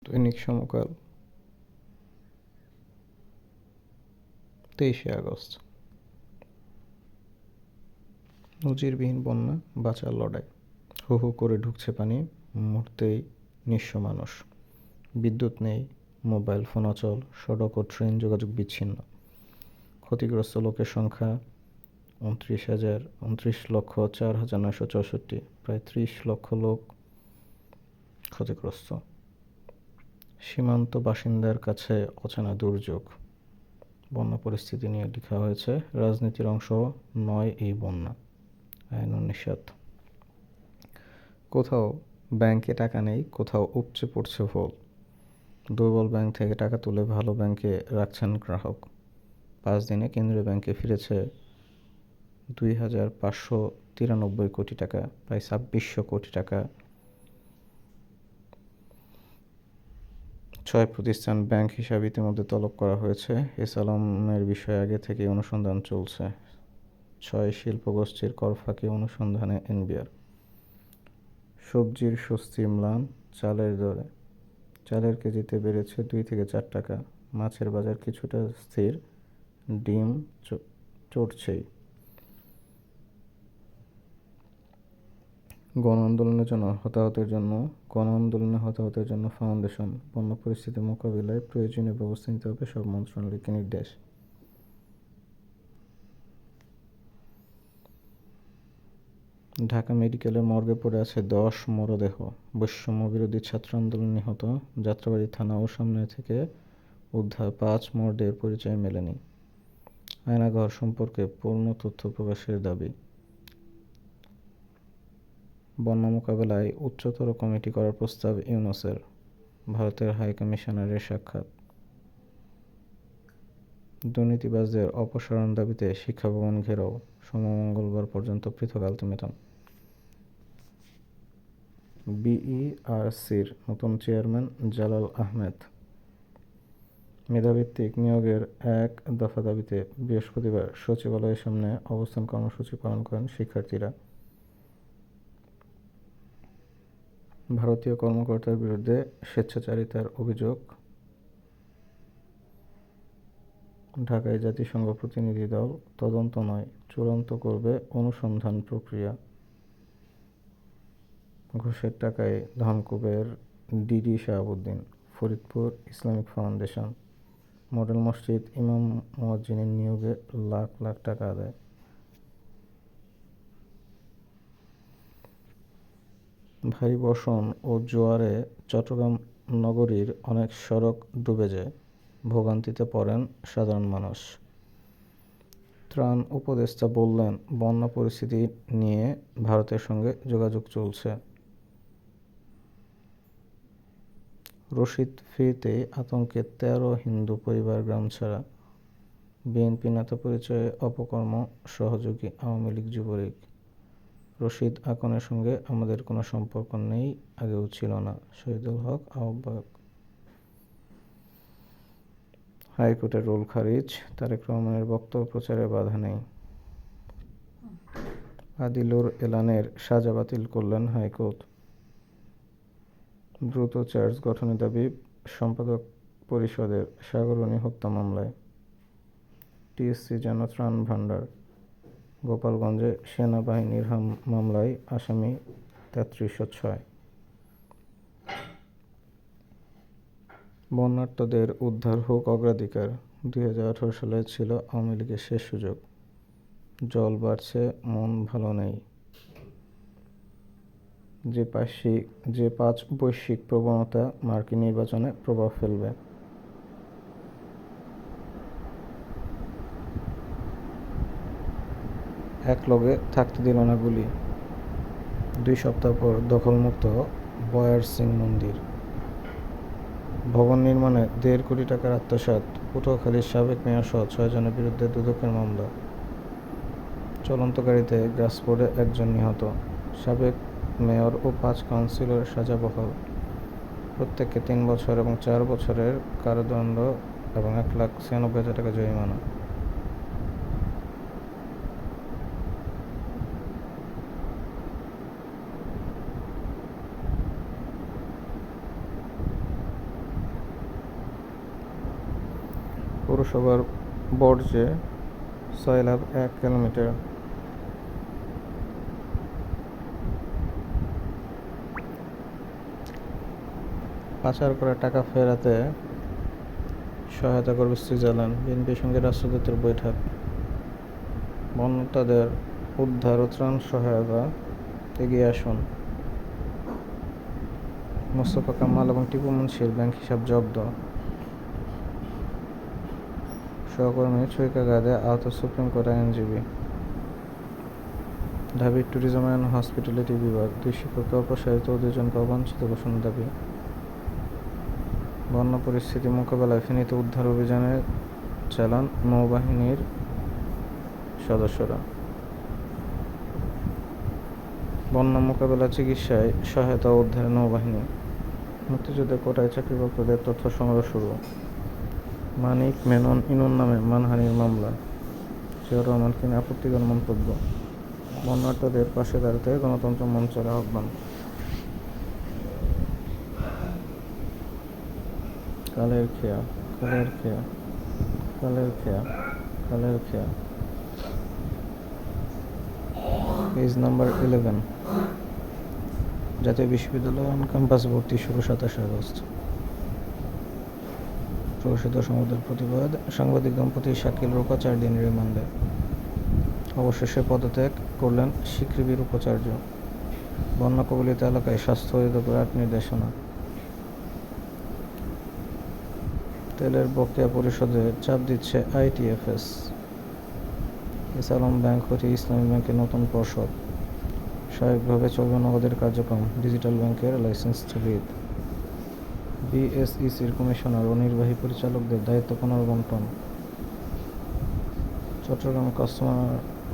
দৈনিক সমকাল 23শে আগস্ট। নজিরবিহীন বন্যা, বাঁচার লড়াই। হু হু করে ঢুকছে পানি, মুহূর্তেই নিঃস্ব মানুষ। বিদ্যুৎ নেই, মোবাইল ফোন অচল, সড়ক ও ট্রেন যোগাযোগ বিচ্ছিন্ন। ক্ষতিগ্রস্ত লোকের সংখ্যা 29,04,964, প্রায় 30 লক্ষ লোক ক্ষতিগ্রস্ত। সীমান্ত বাসিন্দার কাছে অচেনা দুর্যোগ। বন্যা পরিস্থিতি নিয়ে লেখা হয়েছে, রাজনীতির অংশ নয় এই বন্যা। আইনুন নিশাত। কোথাও ব্যাংকে টাকা নেই, কোথাও উপচে পড়ছে ভোল। দুর্বল ব্যাংক থেকে টাকা তুলে ভালো ব্যাংকে রাখছেন গ্রাহক। 5 দিনে কেন্দ্রীয় ব্যাংকে ফিরেছে 2,593 কোটি টাকা, প্রায় 2600 কোটি টাকা। 6 প্রতিষ্ঠান ব্যাংক হিসাব ইতিমধ্যে তলব করা হয়েছে। এসালামের বিষয়ে আগে থেকেই অনুসন্ধান চলছে। 6 শিল্পগোষ্ঠীর কর ফাঁকি অনুসন্ধানে এনবিআর। সবজির স্বস্তি ম্লান চালের দরে। চালের কেজিতে বেড়েছে 2 থেকে 4 টাকা। মাছের বাজার কিছুটা স্থির, ডিম চড়ছেই। গণ আন্দোলনে হতাহতের জন্য ফাউন্ডেশন। বন্যা পরিস্থিতি মোকাবিলায় প্রয়োজনীয় ব্যবস্থা নিতে হবে সব মন্ত্রণালয়কে নির্দেশ। ঢাকা মেডিকেলের মর্গে পড়ে আছে 10 মরদেহ। বৈষম্য বিরোধী ছাত্র আন্দোলন নিহত। যাত্রাবাড়ী থানা ও সামনে থেকে উদ্ধার 5 মরদেহের পরিচয় মেলেনি। আয়নাঘর সম্পর্কে পূর্ণ তথ্য প্রকাশের দাবি। বন্যা মোকাবেলায় উচ্চতর কমিটি করার প্রস্তাব ইউনূসের। ভারতের হাই কমিশনারের সাক্ষাৎ। দুর্নীতিবাজদের অপসারণ দাবিতে শিক্ষা ভবন ঘেরাও, সোম-মঙ্গলবার পর্যন্ত পৃথক আলটিমেটাম। বিইআরসির নতুন চেয়ারম্যান জালাল আহমেদ। মেধাভিত্তিক নিয়োগের 1 দফা দাবিতে বৃহস্পতিবার সচিবালয়ের সামনে অবস্থান কর্মসূচি পালন করেন শিক্ষার্থীরা। ভারতীয় কর্মকর্তার বিরুদ্ধে স্বেচ্ছাচারিতার অভিযোগ। ঢাকায় জাতিসংঘ প্রতিনিধি দল তদন্ত নয়, চূড়ান্ত করবে অনুসন্ধান প্রক্রিয়া। ঘুষের টাকায় ধনকুবের DD Shahabuddin. Faridpur Islamic foundation. Model মসজিদ ইমাম মুয়াজ্জিনের নিয়োগে লাখ লাখ টাকা আদায়। ভারী বর্ষণ ও জোয়ারে চট্টগ্রাম নগরীর অনেক সড়ক ডুবে যায়, ভোগান্তিতে পড়েন সাধারণ মানুষ। ত্রাণ উপদেষ্টা বললেন, বন্যা পরিস্থিতি নিয়ে ভারতের সঙ্গে যোগাযোগ চলছে। রশিদ ফিরতে আতঙ্কে 13 হিন্দু পরিবার গ্রাম ছাড়া। বিএনপি নেতা পরিচয়ে অপকর্ম সহযোগী আওয়ামী লীগ যুবলীগ। রশিদ আকনের সঙ্গে আমাদের কোনো সম্পর্ক নেই, আগেও ছিল না। শহীদুল হক আহ্বায়ক। হাইকোর্টের রুল খারিজ, তারেক রহমানের বক্তব্য প্রচারে বাধা নেই। আদিলুর এলানের সাজা বাতিল করলেন হাইকোর্ট। দ্রুত চার্জ গঠনের দাবি সম্পাদক পরিষদের সাগরনী হত্যা মামলায়। টিএসসি যেন ত্রাণ ভাণ্ডার। গোপালগঞ্জে সেনাবাহিনীর মামলায় আসামি ৩৩০৬। বন্যার্তদের উদ্ধার হোক অগ্রাধিকার। ২০১৮ সালে ছিল আওয়ামী লীগের শেষ সুযোগ। জল বাড়ছে, মন ভালো নেই। যে 5 বৈশ্বিক প্রবণতা মার্কিন নির্বাচনে প্রভাব ফেলবে। এক লগে থাকতে দিল না গুলি। 2 সপ্তাহ পর দখলমুক্ত বয়ার সিং মন্দির। ভবন নির্মাণে 1.5 কোটি টাকার আত্মসাৎ। পটুয়াখালীর সাবেক মেয়রসহ 6 জনের বিরুদ্ধে দুদকের মামলা। চলন্ত গাড়িতে গ্যাস পড়ে 1 জন নিহত। সাবেক মেয়র ও 5 কাউন্সিলর সাজা বহাল। প্রত্যেককে 3 বছর এবং 4 বছরের কারাদণ্ড এবং 1,96,000 টাকা জরিমানা। পৌরসভার বর্জ্যে সয়লাব 1 কিলোমিটার। পাচার করা টাকা ফেরাতে সহায়তা করবে সুইজারল্যান্ড। বিএনপির সঙ্গে রাষ্ট্রদূতের বৈঠক। বন্যার্তদের উদ্ধার ও ত্রাণ সহায়তা এগিয়ে আসুন। মোস্তফা কামাল এবং টিপু মুনশির ব্যাংক হিসাব জব্দ। সহকর্মী ছুরিকাঘাতে আহত সুপ্রিম কোর্ট আইনজীবী। ঢাবির ট্যুরিজম অ্যান্ড হসপিটালিটি বিভাগ 2 শিক্ষককে অপসারিত ও 2 জনকে অবাঞ্ছিত ঘোষণার দাবি। বন্যা পরিস্থিতি মোকাবেলায় ফেনীতে উদ্ধার অভিযানে চালান নৌবাহিনীর সদস্যরা। বন্যা মোকাবেলা চিকিৎসায় সহায়তা ও উদ্ধারে নৌবাহিনী। মুক্তিযুদ্ধের কোটায় চাকরিপ্রাপ্তদের তথ্য সংগ্রহ শুরু। মানিক মেনন ইনুর নামে মানহানির মামলা। জিয়াউর রহমানকে নিয়ে আপত্তিকর মন্তব্য। বন্যার্তদের পাশে দাঁড়াতে গণতন্ত্র মঞ্চের আহ্বান। কালের খেয়া, কালের খেয়া, কালের খেয়া, কালের খেয়া। Page number 11। জাতীয় বিশ্ববিদ্যালয় অন ক্যাম্পাস ভর্তি শুরু 27 আগস্ট। প্রকাশিত সংবাদের প্রতিবাদ। সাংবাদিক দম্পতি শাকিল রূপা 4 দিন রিমান্ডে। অবশেষে পদত্যাগ করলেন সিকৃবির উপাচার্য। বন্যা কবলিত এলাকায় স্বাস্থ্য অধিদপ্তরের 8 নির্দেশনা। তেলের বকেয়া পরিশোধে চাপ দিচ্ছে আইটিএফএস। এস আলম ব্যাংক হতে ইসলামী ব্যাংকের নতুন পর্ষদ। স্বাভাবিকভাবে চলবে নগদের কার্যক্রম। ডিজিটাল ব্যাংকের লাইসেন্স স্থগিত। বিএসইসির কমিশনার ও নির্বাহী পরিচালকদের দায়িত্ব পুনর্বণ্টন। চট্টগ্রাম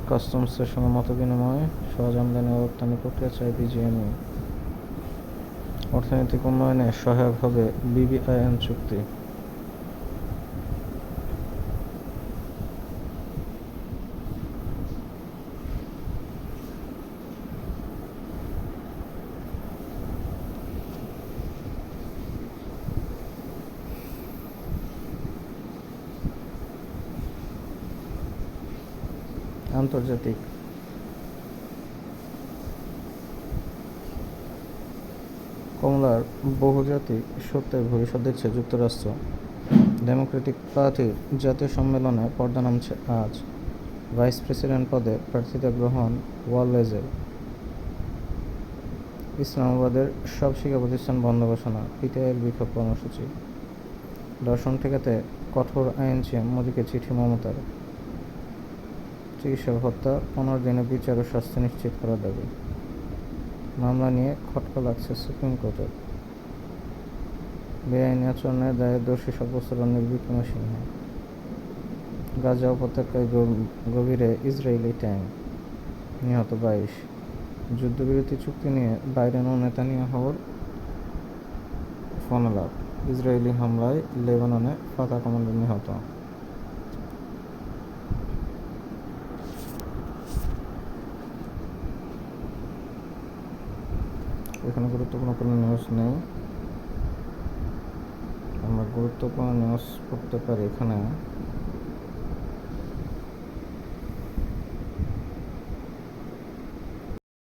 কাস্টমসের সঙ্গে মতবিনিময়। সহজ আমদানি ও রপ্তানি প্রক্রিয়া চায় বিজিএমইএ। অর্থনৈতিক উন্নয়নে সহায়ক হবে বিবিআইএন চুক্তি। আন্তর্জাতিক। কমলার বহুজাতিক সত্ত্বের ভবিষ্যৎ দেখছে যুক্তরাষ্ট্র। ডেমোক্রেটিক পার্টির জাতীয় সম্মেলনে পর্দা নামছে আজ। ভাইস প্রেসিডেন্ট পদে প্রার্থিতা গ্রহণ ওয়ালেজের। ইসলামাবাদের সব শিক্ষা প্রতিষ্ঠান বন্ধ ঘোষণা। পিটিআইয়ের বিক্ষোভ কর্মসূচি। দর্শন ঠেকাতে কঠোর আইন চেয়ে মোদীকে চিঠি মমতার। চিকিৎসক হত্যা 15 দিনে বিচার ও শাস্তি নিশ্চিত করার দাবি। মামলা নিয়ে খটকা লাগছে সুপ্রিম কোর্টের। বেআইনি আচরণের দায়ে দোষী সাব্যস্ত রণবীর বিক্রমসিংহ। গাজা উপত্যকায় গভীরে ইসরায়েলি ট্যাঙ্ক। নিহত 22। যুদ্ধবিরতি চুক্তি নিয়ে বাইডেন ও নেতানিয়াহুর ফোনালাপ। ইসরায়েলি হামলায় লেবাননে ফাতাহ কমান্ডার নিহত। এখানে গুরুত্বপূর্ণ কোনো নিউজ নেই। আমরা গুরুত্বপূর্ণ নিউজ পড়তে পারি এখানে।